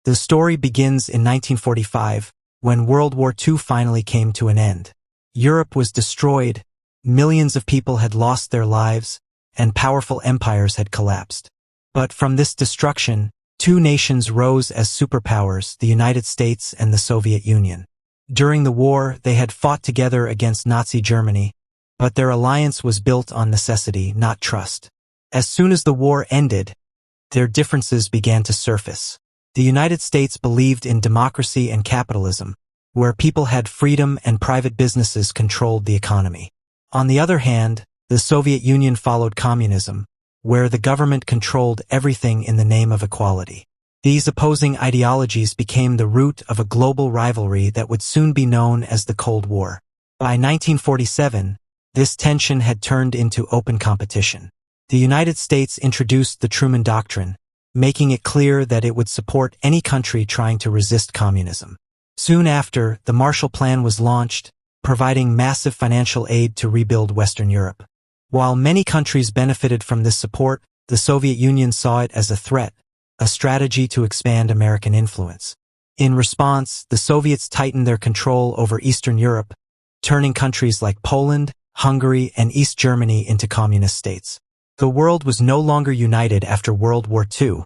The story begins in 1945, when World War II finally came to an end. Europe was destroyed, millions of people had lost their lives, and powerful empires had collapsed. But from this destruction, two nations rose as superpowers, the United States and the Soviet Union. During the war, they had fought together against Nazi Germany, but their alliance was built on necessity, not trust. As soon as the war ended, their differences began to surface. The United States believed in democracy and capitalism, where people had freedom and private businesses controlled the economy. On the other hand, the Soviet Union followed communism, where the government controlled everything in the name of equality. These opposing ideologies became the root of a global rivalry that would soon be known as the Cold War. By 1947, this tension had turned into open competition. The United States introduced the Truman Doctrine, making it clear that it would support any country trying to resist communism. Soon after, the Marshall Plan was launched, providing massive financial aid to rebuild Western Europe. While many countries benefited from this support, the Soviet Union saw it as a threat, a strategy to expand American influence. In response, the Soviets tightened their control over Eastern Europe, turning countries like Poland, Hungary, and East Germany into communist states. The world was no longer united after World War II.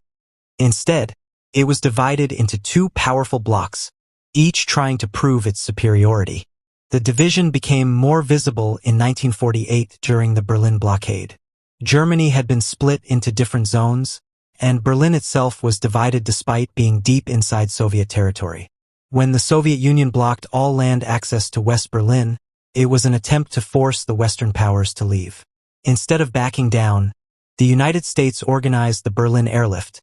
Instead, it was divided into two powerful blocs, each trying to prove its superiority. The division became more visible in 1948 during the Berlin blockade. Germany had been split into different zones, and Berlin itself was divided despite being deep inside Soviet territory. When the Soviet Union blocked all land access to West Berlin, it was an attempt to force the Western powers to leave. Instead of backing down, the United States organized the Berlin Airlift,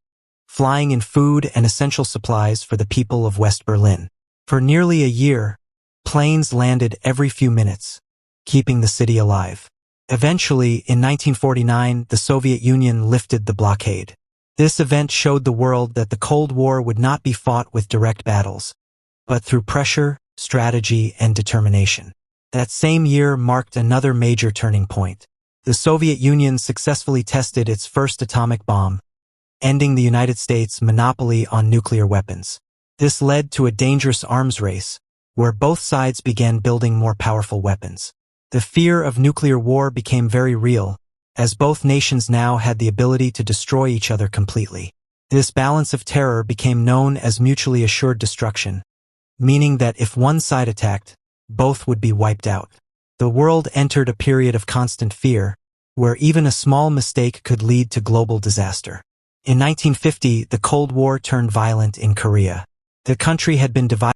flying in food and essential supplies for the people of West Berlin. For nearly a year, planes landed every few minutes, keeping the city alive. Eventually, in 1949, the Soviet Union lifted the blockade. This event showed the world that the Cold War would not be fought with direct battles, but through pressure, strategy, and determination. That same year marked another major turning point. The Soviet Union successfully tested its first atomic bomb, ending the United States' monopoly on nuclear weapons. This led to a dangerous arms race, where both sides began building more powerful weapons. The fear of nuclear war became very real, as both nations now had the ability to destroy each other completely. This balance of terror became known as mutually assured destruction, meaning that if one side attacked, both would be wiped out. The world entered a period of constant fear, where even a small mistake could lead to global disaster. In 1950, the Cold War turned violent in Korea. The country had been divided